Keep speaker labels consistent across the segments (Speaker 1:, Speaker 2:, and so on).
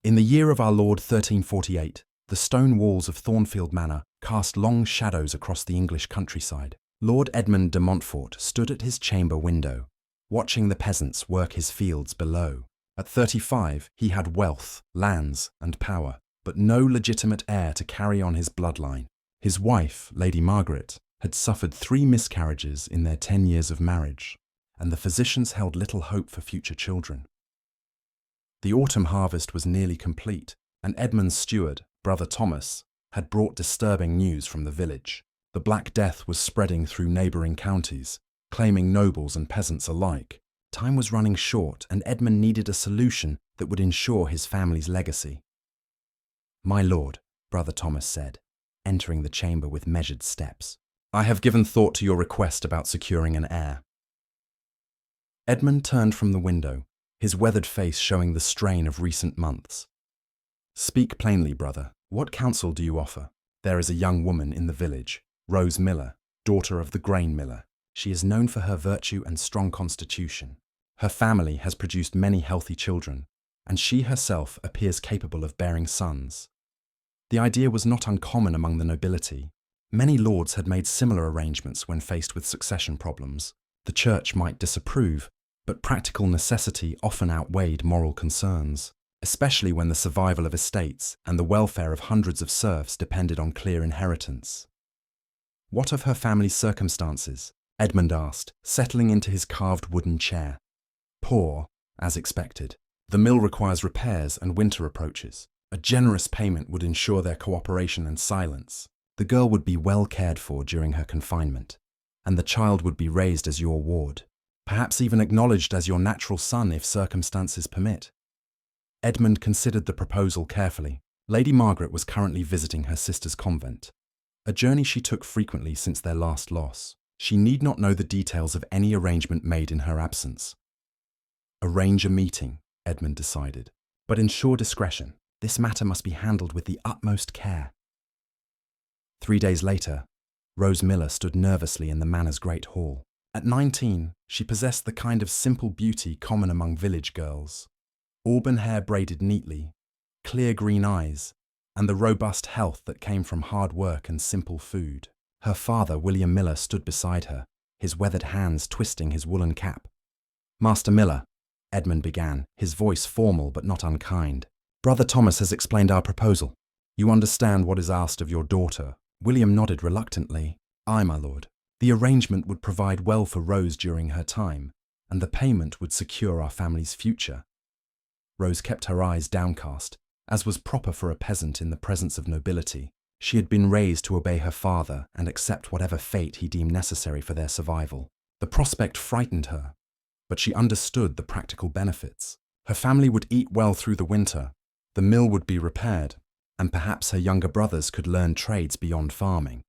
Speaker 1: In the year of our Lord 1348, the stone walls of Thornfield Manor cast long shadows across the English countryside. Lord Edmund de Montfort stood at his chamber window, watching the peasants work his fields below. At 35, he had wealth, lands, and power, but no legitimate heir to carry on his bloodline. His wife, Lady Margaret, had suffered 3 miscarriages in their 10 years of marriage, and the physicians held little hope for future children. The autumn harvest was nearly complete, and Edmund's steward, Brother Thomas, had brought disturbing news from the village. The Black Death was spreading through neighbouring counties, claiming nobles and peasants alike. Time was running short, and Edmund needed a solution that would ensure his family's legacy. "My lord," Brother Thomas said, entering the chamber with measured steps, "I have given thought to your request about securing an heir." Edmund turned from the window, his weathered face showing the strain of recent months. "Speak plainly, brother. What counsel do you offer?" "There is a young woman in the village, Rose Miller, daughter of the grain miller. She is known for her virtue and strong constitution. Her family has produced many healthy children, and she herself appears capable of bearing sons." The idea was not uncommon among the nobility. Many lords had made similar arrangements when faced with succession problems. The church might disapprove, but practical necessity often outweighed moral concerns, especially when the survival of estates and the welfare of hundreds of serfs depended on clear inheritance. "What of her family's circumstances?" Edmund asked, settling into his carved wooden chair. "Poor, as expected. The mill requires repairs and winter approaches. A generous payment would ensure their cooperation and silence. The girl would be well cared for during her confinement, and the child would be raised as your ward, perhaps even acknowledged as your natural son if circumstances permit." Edmund considered the proposal carefully. Lady Margaret was currently visiting her sister's convent, a journey she took frequently since their last loss. She need not know the details of any arrangement made in her absence. "Arrange a meeting," Edmund decided, "but ensure discretion. This matter must be handled with the utmost care." 3 days later, Rose Miller stood nervously in the manor's great hall. At 19, she possessed the kind of simple beauty common among village girls. Auburn hair braided neatly, clear green eyes, and the robust health that came from hard work and simple food. Her father, William Miller, stood beside her, his weathered hands twisting his woolen cap. "Master Miller," Edmund began, his voice formal but not unkind, "Brother Thomas has explained our proposal. You understand what is asked of your daughter." William nodded reluctantly. "Aye, my lord. The arrangement would provide well for Rose during her time, and the payment would secure our family's future." Rose kept her eyes downcast, as was proper for a peasant in the presence of nobility. She had been raised to obey her father and accept whatever fate he deemed necessary for their survival. The prospect frightened her, but she understood the practical benefits. Her family would eat well through the winter, the mill would be repaired, and perhaps her younger brothers could learn trades beyond farming.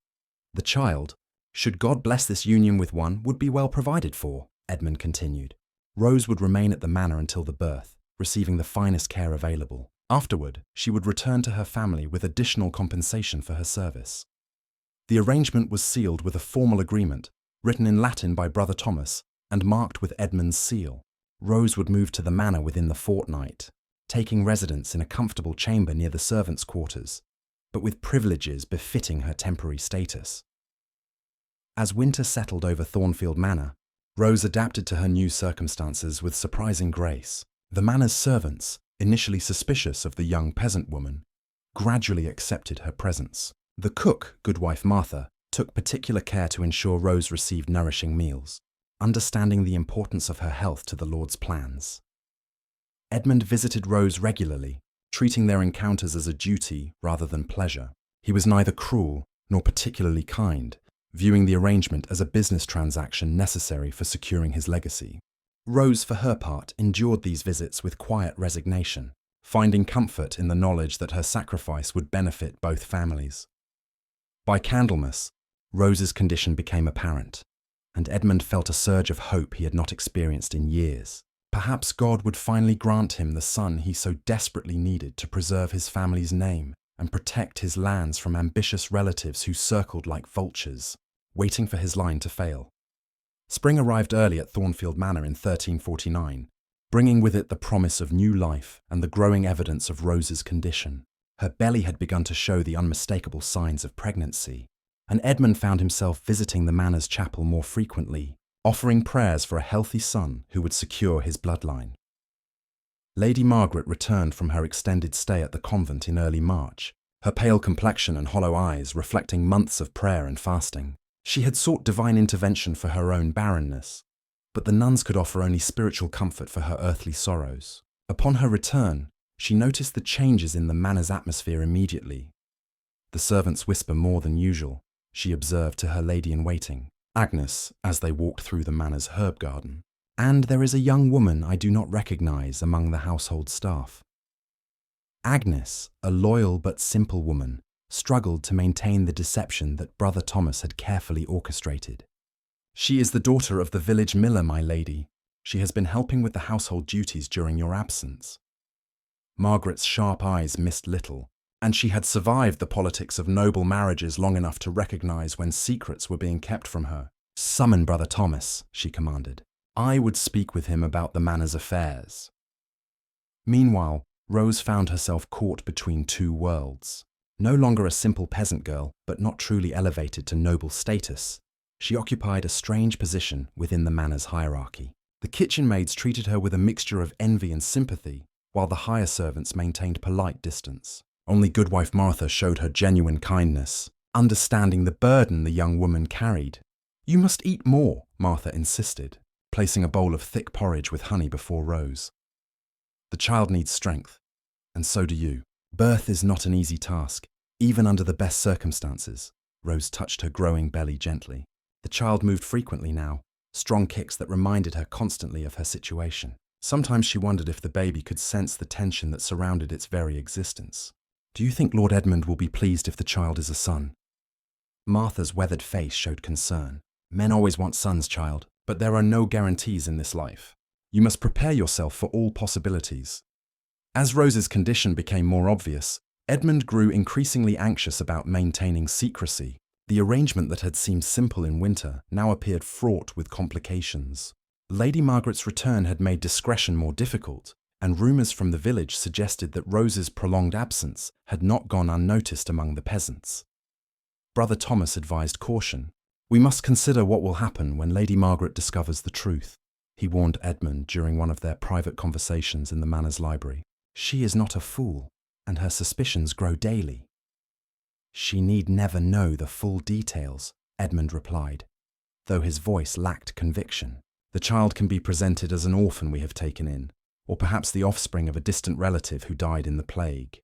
Speaker 1: The child, should God bless this union with one, would be well provided for, Edmund continued. Rose would remain at the manor until the birth, receiving the finest care available. Afterward, she would return to her family with additional compensation for her service. The arrangement was sealed with a formal agreement, written in Latin by Brother Thomas and marked with Edmund's seal. Rose would move to the manor within the fortnight, taking residence in a comfortable chamber near the servants' quarters, but with privileges befitting her temporary status. As winter settled over Thornfield Manor, Rose adapted to her new circumstances with surprising grace. The manor's servants, initially suspicious of the young peasant woman, gradually accepted her presence. The cook, Goodwife Martha, took particular care to ensure Rose received nourishing meals, understanding the importance of her health to the Lord's plans. Edmund visited Rose regularly, treating their encounters as a duty rather than pleasure. He was neither cruel nor particularly kind, viewing the arrangement as a business transaction necessary for securing his legacy. Rose, for her part, endured these visits with quiet resignation, finding comfort in the knowledge that her sacrifice would benefit both families. By Candlemas, Rose's condition became apparent, and Edmund felt a surge of hope he had not experienced in years. Perhaps God would finally grant him the son he so desperately needed to preserve his family's name and protect his lands from ambitious relatives who circled like vultures, waiting for his line to fail. Spring arrived early at Thornfield Manor in 1349, bringing with it the promise of new life and the growing evidence of Rose's condition. Her belly had begun to show the unmistakable signs of pregnancy, and Edmund found himself visiting the manor's chapel more frequently, offering prayers for a healthy son who would secure his bloodline. Lady Margaret returned from her extended stay at the convent in early March, her pale complexion and hollow eyes reflecting months of prayer and fasting. She had sought divine intervention for her own barrenness, but the nuns could offer only spiritual comfort for her earthly sorrows. Upon her return, she noticed the changes in the manor's atmosphere immediately. The servants whisper more than usual, she observed to her lady-in-waiting, Agnes, as they walked through the manor's herb garden. And there is a young woman I do not recognize among the household staff. Agnes, a loyal but simple woman, struggled to maintain the deception that Brother Thomas had carefully orchestrated. She is the daughter of the village miller, my lady. She has been helping with the household duties during your absence. Margaret's sharp eyes missed little, and she had survived the politics of noble marriages long enough to recognize when secrets were being kept from her. Summon Brother Thomas, she commanded. I would speak with him about the manor's affairs. Meanwhile, Rose found herself caught between two worlds. No longer a simple peasant girl, but not truly elevated to noble status, she occupied a strange position within the manor's hierarchy. The kitchen maids treated her with a mixture of envy and sympathy, while the higher servants maintained polite distance. Only goodwife Martha showed her genuine kindness, understanding the burden the young woman carried. You must eat more, Martha insisted, placing a bowl of thick porridge with honey before Rose. The child needs strength, and so do you. Birth is not an easy task, even under the best circumstances. Rose touched her growing belly gently. The child moved frequently now, strong kicks that reminded her constantly of her situation. Sometimes she wondered if the baby could sense the tension that surrounded its very existence. Do you think Lord Edmund will be pleased if the child is a son? Martha's weathered face showed concern. Men always want sons, child, but there are no guarantees in this life. You must prepare yourself for all possibilities. As Rose's condition became more obvious, Edmund grew increasingly anxious about maintaining secrecy. The arrangement that had seemed simple in winter now appeared fraught with complications. Lady Margaret's return had made discretion more difficult, and rumours from the village suggested that Rose's prolonged absence had not gone unnoticed among the peasants. Brother Thomas advised caution. We must consider what will happen when Lady Margaret discovers the truth, he warned Edmund during one of their private conversations in the manor's library. She is not a fool, and her suspicions grow daily. She need never know the full details, Edmund replied, though his voice lacked conviction. The child can be presented as an orphan we have taken in, or perhaps the offspring of a distant relative who died in the plague.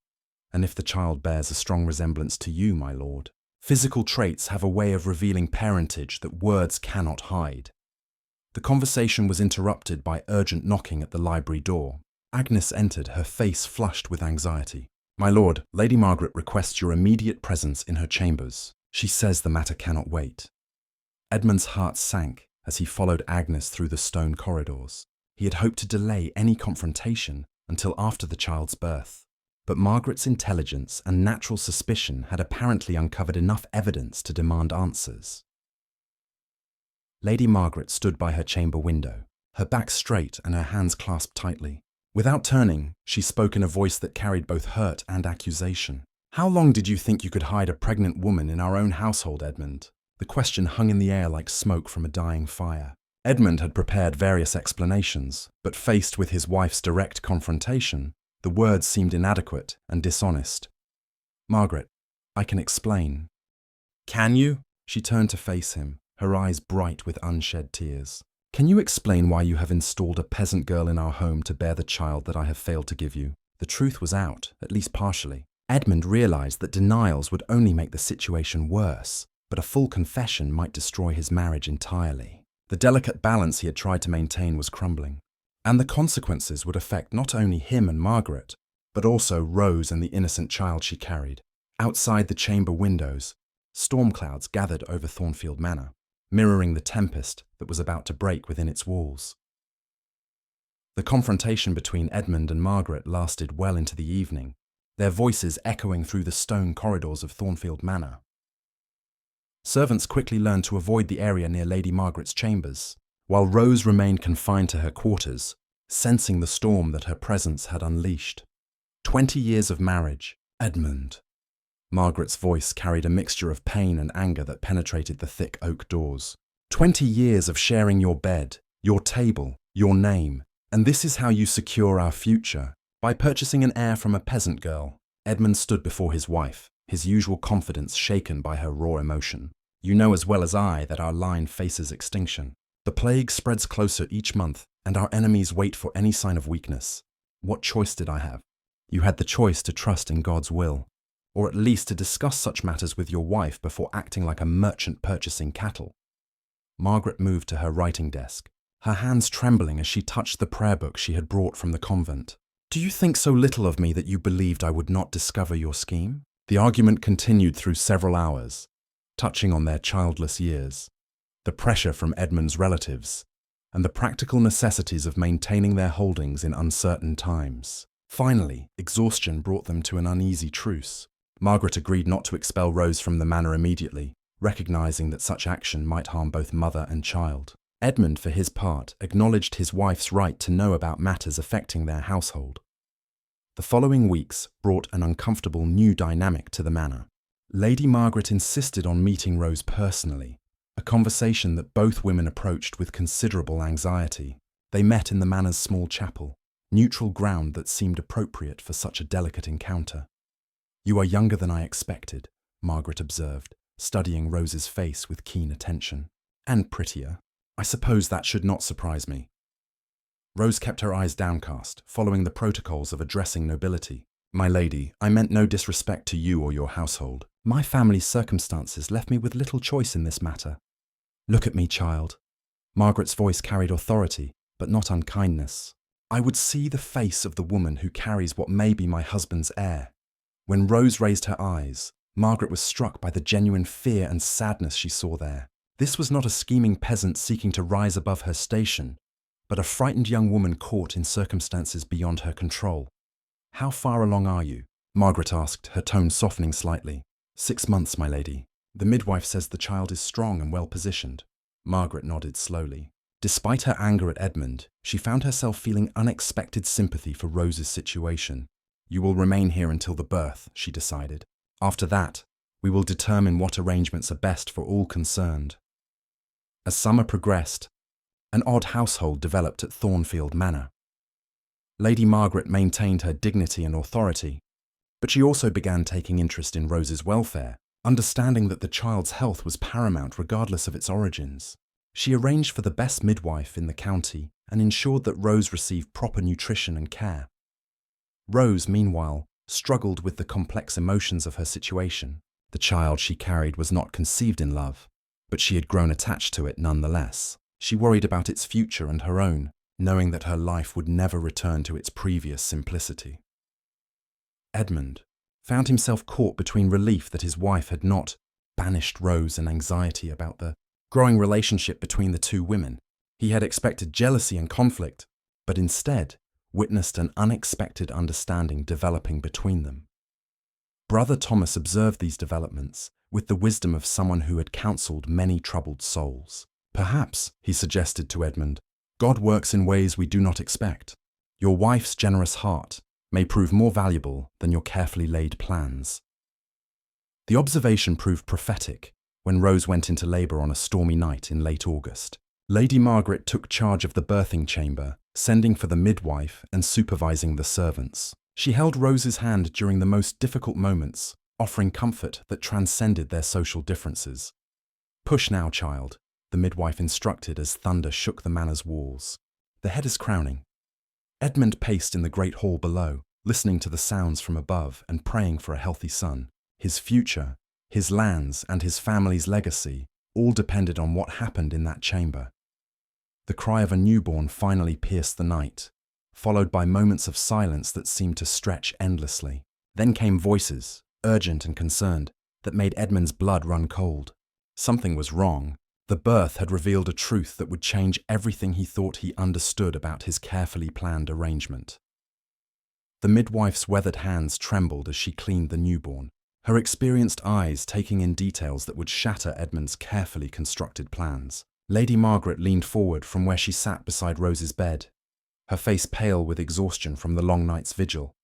Speaker 1: And if the child bears a strong resemblance to you, my lord, physical traits have a way of revealing parentage that words cannot hide. The conversation was interrupted by urgent knocking at the library door. Agnes entered, her face flushed with anxiety. My lord, Lady Margaret requests your immediate presence in her chambers. She says the matter cannot wait. Edmund's heart sank as he followed Agnes through the stone corridors. He had hoped to delay any confrontation until after the child's birth, but Margaret's intelligence and natural suspicion had apparently uncovered enough evidence to demand answers. Lady Margaret stood by her chamber window, her back straight and her hands clasped tightly. Without turning, she spoke in a voice that carried both hurt and accusation. How long did you think you could hide a pregnant woman in our own household, Edmund? The question hung in the air like smoke from a dying fire. Edmund had prepared various explanations, but faced with his wife's direct confrontation, the words seemed inadequate and dishonest. Margaret, I can explain. Can you? She turned to face him, her eyes bright with unshed tears. Can you explain why you have installed a peasant girl in our home to bear the child that I have failed to give you? The truth was out, at least partially. Edmund realized that denials would only make the situation worse, but a full confession might destroy his marriage entirely. The delicate balance he had tried to maintain was crumbling, and the consequences would affect not only him and Margaret, but also Rose and the innocent child she carried. Outside the chamber windows, storm clouds gathered over Thornfield Manor, mirroring the tempest that was about to break within its walls. The confrontation between Edmund and Margaret lasted well into the evening, their voices echoing through the stone corridors of Thornfield Manor. Servants quickly learned to avoid the area near Lady Margaret's chambers, while Rose remained confined to her quarters, sensing the storm that her presence had unleashed. 20 years of marriage, Edmund. Margaret's voice carried a mixture of pain and anger that penetrated the thick oak doors. 20 years of sharing your bed, your table, your name, and this is how you secure our future, by purchasing an heir from a peasant girl. Edmund stood before his wife, his usual confidence shaken by her raw emotion. You know as well as I that our line faces extinction. The plague spreads closer each month, and our enemies wait for any sign of weakness. What choice did I have? You had the choice to trust in God's will, or at least to discuss such matters with your wife before acting like a merchant purchasing cattle. Margaret moved to her writing desk, her hands trembling as she touched the prayer book she had brought from the convent. Do you think so little of me that you believed I would not discover your scheme? The argument continued through several hours, touching on their childless years, the pressure from Edmund's relatives, and the practical necessities of maintaining their holdings in uncertain times. Finally, exhaustion brought them to an uneasy truce. Margaret agreed not to expel Rose from the manor immediately, recognizing that such action might harm both mother and child. Edmund, for his part, acknowledged his wife's right to know about matters affecting their household. The following weeks brought an uncomfortable new dynamic to the manor. Lady Margaret insisted on meeting Rose personally, a conversation that both women approached with considerable anxiety. They met in the manor's small chapel, neutral ground that seemed appropriate for such a delicate encounter. You are younger than I expected, Margaret observed, studying Rose's face with keen attention. And prettier. I suppose that should not surprise me. Rose kept her eyes downcast, following the protocols of addressing nobility. My lady, I meant no disrespect to you or your household. My family's circumstances left me with little choice in this matter. Look at me, child. Margaret's voice carried authority, but not unkindness. I would see the face of the woman who carries what may be my husband's heir. When Rose raised her eyes, Margaret was struck by the genuine fear and sadness she saw there. This was not a scheming peasant seeking to rise above her station, but a frightened young woman caught in circumstances beyond her control. How far along are you? Margaret asked, her tone softening slightly. 6 months, my lady. The midwife says the child is strong and well positioned. Margaret nodded slowly. Despite her anger at Edmund, she found herself feeling unexpected sympathy for Rose's situation. You will remain here until the birth, she decided. After that, we will determine what arrangements are best for all concerned. As summer progressed, an odd household developed at Thornfield Manor. Lady Margaret maintained her dignity and authority, but she also began taking interest in Rose's welfare, understanding that the child's health was paramount regardless of its origins. She arranged for the best midwife in the county and ensured that Rose received proper nutrition and care. Rose, meanwhile, struggled with the complex emotions of her situation. The child she carried was not conceived in love, but she had grown attached to it nonetheless. She worried about its future and her own, knowing that her life would never return to its previous simplicity. Edmund found himself caught between relief that his wife had not banished Rose and anxiety about the growing relationship between the two women. He had expected jealousy and conflict, but instead witnessed an unexpected understanding developing between them. Brother Thomas observed these developments with the wisdom of someone who had counseled many troubled souls. Perhaps, he suggested to Edmund, God works in ways we do not expect. Your wife's generous heart may prove more valuable than your carefully laid plans. The observation proved prophetic when Rose went into labour on a stormy night in late August. Lady Margaret took charge of the birthing chamber, sending for the midwife and supervising the servants. She held Rose's hand during the most difficult moments, offering comfort that transcended their social differences. Push now, child, the midwife instructed as thunder shook the manor's walls. The head is crowning. Edmund paced in the great hall below, listening to the sounds from above and praying for a healthy son. His future, his lands, and his family's legacy all depended on what happened in that chamber. The cry of a newborn finally pierced the night, followed by moments of silence that seemed to stretch endlessly. Then came voices, urgent and concerned, that made Edmund's blood run cold. Something was wrong. The birth had revealed a truth that would change everything he thought he understood about his carefully planned arrangement. The midwife's weathered hands trembled as she cleaned the newborn, her experienced eyes taking in details that would shatter Edmund's carefully constructed plans. Lady Margaret leaned forward from where she sat beside Rose's bed, her face pale with exhaustion from the long night's vigil.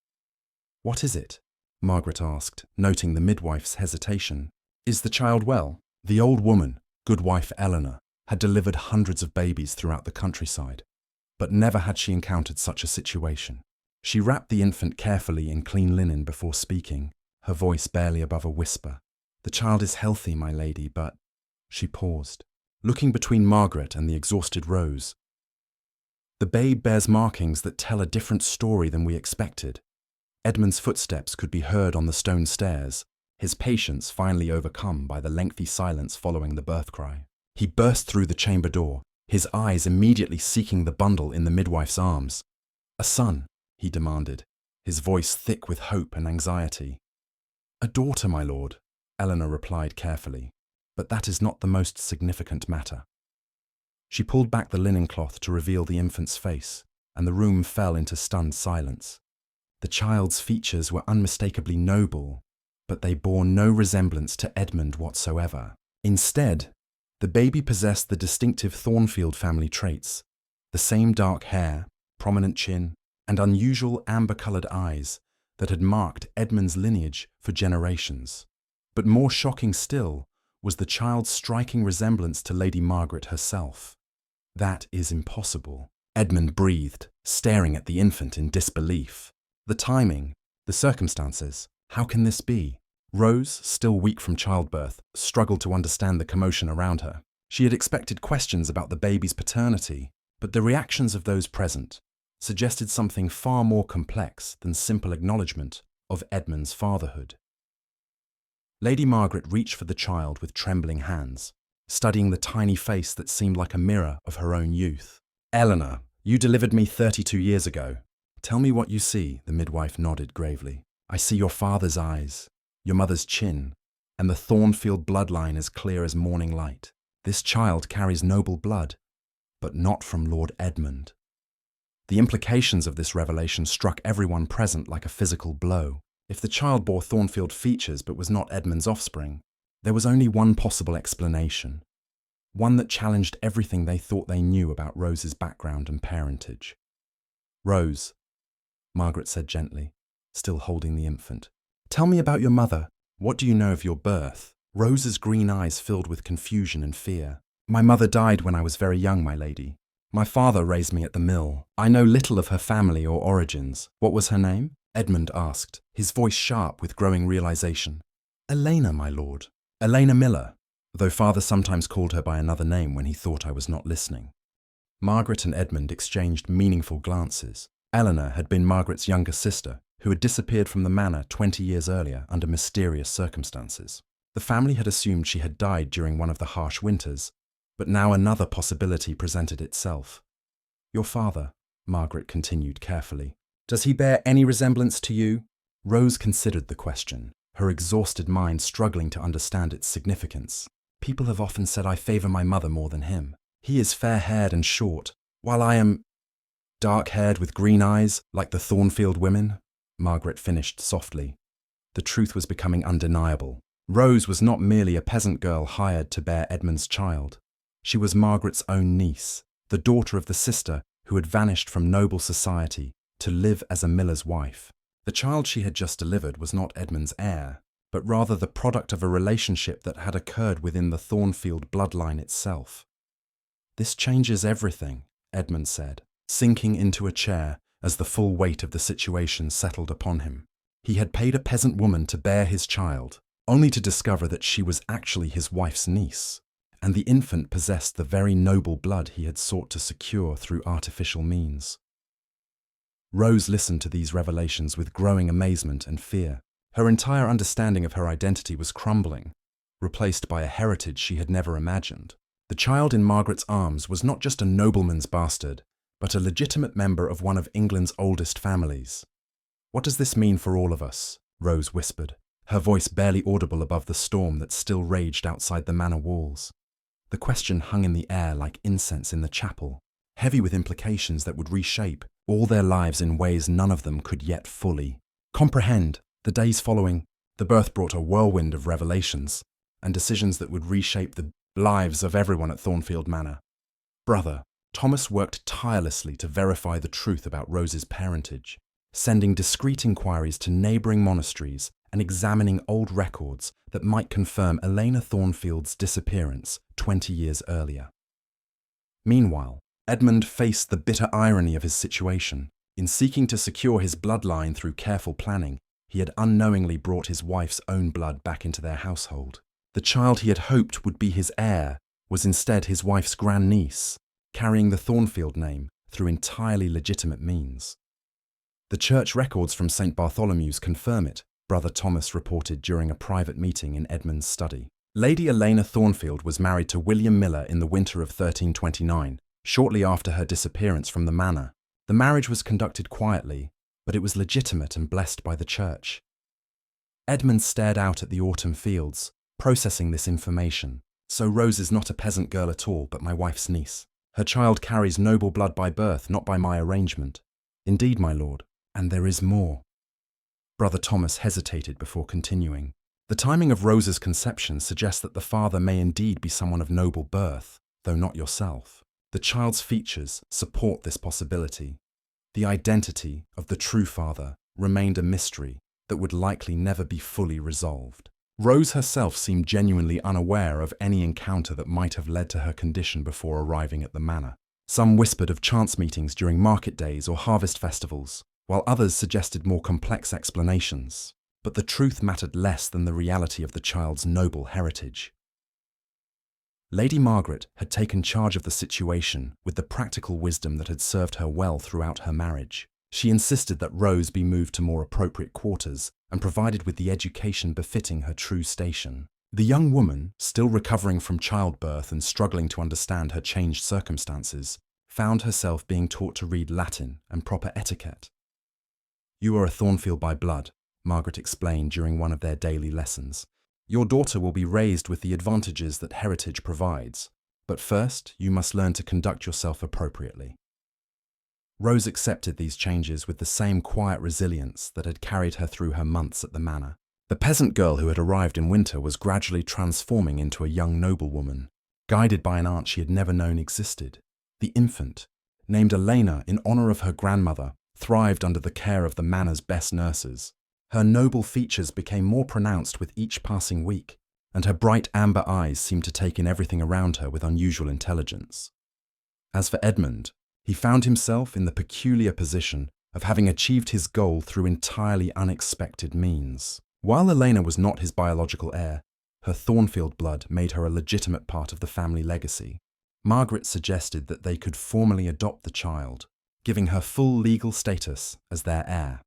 Speaker 1: "What is it?" Margaret asked, noting the midwife's hesitation. "Is the child well?" The old woman, goodwife Eleanor, had delivered hundreds of babies throughout the countryside, but never had she encountered such a situation. She wrapped the infant carefully in clean linen before speaking, her voice barely above a whisper. "The child is healthy, my lady, but—" She paused, looking between Margaret and the exhausted Rose. "The babe bears markings that tell a different story than we expected." Edmund's footsteps could be heard on the stone stairs, his patience finally overcome by the lengthy silence following the birth cry. He burst through the chamber door, his eyes immediately seeking the bundle in the midwife's arms. "A son," he demanded, his voice thick with hope and anxiety. "A daughter, my lord," Eleanor replied carefully, "but that is not the most significant matter." She pulled back the linen cloth to reveal the infant's face, and the room fell into stunned silence. The child's features were unmistakably noble, but they bore no resemblance to Edmund whatsoever. Instead, the baby possessed the distinctive Thornfield family traits: the same dark hair, prominent chin, and unusual amber-coloured eyes that had marked Edmund's lineage for generations. But more shocking still was the child's striking resemblance to Lady Margaret herself. "That is impossible," Edmund breathed, staring at the infant in disbelief. "The timing, the circumstances, how can this be?" Rose, still weak from childbirth, struggled to understand the commotion around her. She had expected questions about the baby's paternity, but the reactions of those present suggested something far more complex than simple acknowledgement of Edmund's fatherhood. Lady Margaret reached for the child with trembling hands, studying the tiny face that seemed like a mirror of her own youth. "Eleanor, you delivered me 32 years ago. Tell me what you see," the midwife nodded gravely. "I see your father's eyes, your mother's chin, and the Thornfield bloodline as clear as morning light. This child carries noble blood, but not from Lord Edmund." The implications of this revelation struck everyone present like a physical blow. If the child bore Thornfield features but was not Edmund's offspring, there was only one possible explanation, one that challenged everything they thought they knew about Rose's background and parentage. "Rose," Margaret said gently, still holding the infant, "tell me about your mother. What do you know of your birth?" Rose's green eyes filled with confusion and fear. "My mother died when I was very young, my lady. My father raised me at the mill. I know little of her family or origins." "What was her name?" Edmund asked, his voice sharp with growing realization. "Elena, my lord. Elena Miller, though father sometimes called her by another name when he thought I was not listening." Margaret and Edmund exchanged meaningful glances. Eleanor had been Margaret's younger sister, who had disappeared from the manor 20 years earlier under mysterious circumstances. The family had assumed she had died during one of the harsh winters, but now another possibility presented itself. "Your father," Margaret continued carefully, "does he bear any resemblance to you?" Rose considered the question, her exhausted mind struggling to understand its significance. "People have often said I favour my mother more than him. He is fair-haired and short, while I am dark-haired with green eyes, like the Thornfield women," Margaret finished softly. The truth was becoming undeniable. Rose was not merely a peasant girl hired to bear Edmund's child. She was Margaret's own niece, the daughter of the sister who had vanished from noble society to live as a miller's wife. The child she had just delivered was not Edmund's heir, but rather the product of a relationship that had occurred within the Thornfield bloodline itself. "This changes everything," Edmund said, sinking into a chair as the full weight of the situation settled upon him. He had paid a peasant woman to bear his child, only to discover that she was actually his wife's niece, and the infant possessed the very noble blood he had sought to secure through artificial means. Rose listened to these revelations with growing amazement and fear. Her entire understanding of her identity was crumbling, replaced by a heritage she had never imagined. The child in Margaret's arms was not just a nobleman's bastard, but a legitimate member of one of England's oldest families. "What does this mean for all of us?" Rose whispered, her voice barely audible above the storm that still raged outside the manor walls. The question hung in the air like incense in the chapel, heavy with implications that would reshape all their lives in ways none of them could yet fully comprehend. The days following, the birth brought a whirlwind of revelations and decisions that would reshape the lives of everyone at Thornfield Manor. "Brother," Thomas worked tirelessly to verify the truth about Rose's parentage, sending discreet inquiries to neighbouring monasteries and examining old records that might confirm Elena Thornfield's disappearance 20 years earlier. Meanwhile, Edmund faced the bitter irony of his situation. In seeking to secure his bloodline through careful planning, he had unknowingly brought his wife's own blood back into their household. The child he had hoped would be his heir was instead his wife's grandniece, carrying the Thornfield name through entirely legitimate means. The church records from St. Bartholomew's confirm it, Brother Thomas reported during a private meeting in Edmund's study. Lady Elena Thornfield was married to William Miller in the winter of 1329, shortly after her disappearance from the manor. The marriage was conducted quietly, but it was legitimate and blessed by the church. Edmund stared out at the autumn fields, processing this information. So Rose is not a peasant girl at all, but my wife's niece. Her child carries noble blood by birth, not by my arrangement. Indeed, my lord, and there is more. Brother Thomas hesitated before continuing. The timing of Rose's conception suggests that the father may indeed be someone of noble birth, though not yourself. The child's features support this possibility. The identity of the true father remained a mystery that would likely never be fully resolved. Rose herself seemed genuinely unaware of any encounter that might have led to her condition before arriving at the manor. Some whispered of chance meetings during market days or harvest festivals, while others suggested more complex explanations. But the truth mattered less than the reality of the child's noble heritage. Lady Margaret had taken charge of the situation with the practical wisdom that had served her well throughout her marriage. She insisted that Rose be moved to more appropriate quarters and provided with the education befitting her true station. The young woman, still recovering from childbirth and struggling to understand her changed circumstances, found herself being taught to read Latin and proper etiquette. "You are a Thornfield by blood," Margaret explained during one of their daily lessons. "Your daughter will be raised with the advantages that heritage provides, but first you must learn to conduct yourself appropriately." Rose accepted these changes with the same quiet resilience that had carried her through her months at the manor. The peasant girl who had arrived in winter was gradually transforming into a young noblewoman, guided by an aunt she had never known existed. The infant, named Elena in honour of her grandmother, thrived under the care of the manor's best nurses. Her noble features became more pronounced with each passing week, and her bright amber eyes seemed to take in everything around her with unusual intelligence. As for Edmund, he found himself in the peculiar position of having achieved his goal through entirely unexpected means. While Elena was not his biological heir, her Thornfield blood made her a legitimate part of the family legacy. Margaret suggested that they could formally adopt the child, giving her full legal status as their heir.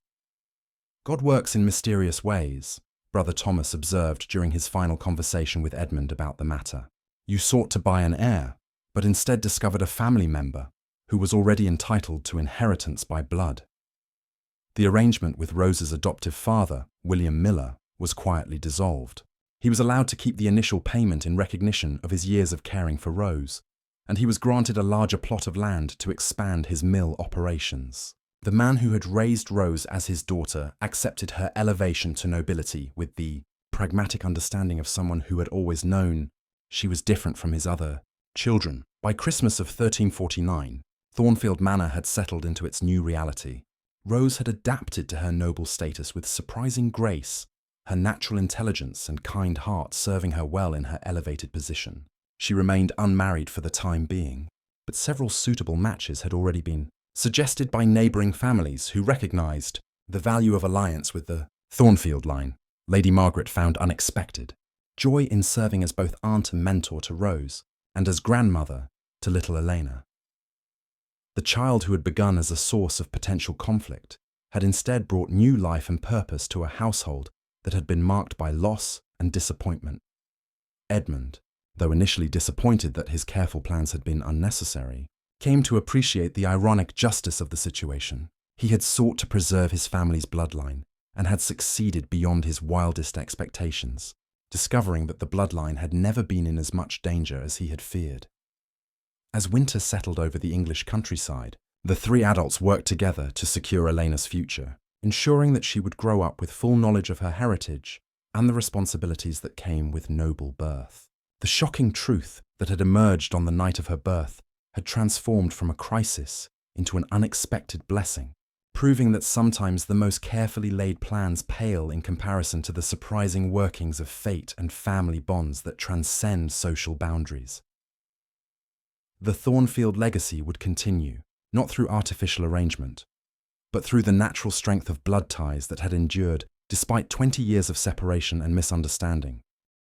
Speaker 1: "God works in mysterious ways," Brother Thomas observed during his final conversation with Edmund about the matter. "You sought to buy an heir, but instead discovered a family member who was already entitled to inheritance by blood." The arrangement with Rose's adoptive father, William Miller, was quietly dissolved. He was allowed to keep the initial payment in recognition of his years of caring for Rose, and he was granted a larger plot of land to expand his mill operations. The man who had raised Rose as his daughter accepted her elevation to nobility with the pragmatic understanding of someone who had always known she was different from his other children. By Christmas of 1349, Thornfield Manor had settled into its new reality. Rose had adapted to her noble status with surprising grace, her natural intelligence and kind heart serving her well in her elevated position. She remained unmarried for the time being, but several suitable matches had already been suggested by neighbouring families who recognised the value of alliance with the Thornfield line. Lady Margaret found unexpected joy in serving as both aunt and mentor to Rose, and as grandmother to little Elena. The child who had begun as a source of potential conflict had instead brought new life and purpose to a household that had been marked by loss and disappointment. Edmund, though initially disappointed that his careful plans had been unnecessary, came to appreciate the ironic justice of the situation. He had sought to preserve his family's bloodline and had succeeded beyond his wildest expectations, discovering that the bloodline had never been in as much danger as he had feared. As winter settled over the English countryside, the three adults worked together to secure Elena's future, ensuring that she would grow up with full knowledge of her heritage and the responsibilities that came with noble birth. The shocking truth that had emerged on the night of her birth had transformed from a crisis into an unexpected blessing, proving that sometimes the most carefully laid plans pale in comparison to the surprising workings of fate and family bonds that transcend social boundaries. The Thornfield legacy would continue, not through artificial arrangement, but through the natural strength of blood ties that had endured despite 20 years of separation and misunderstanding.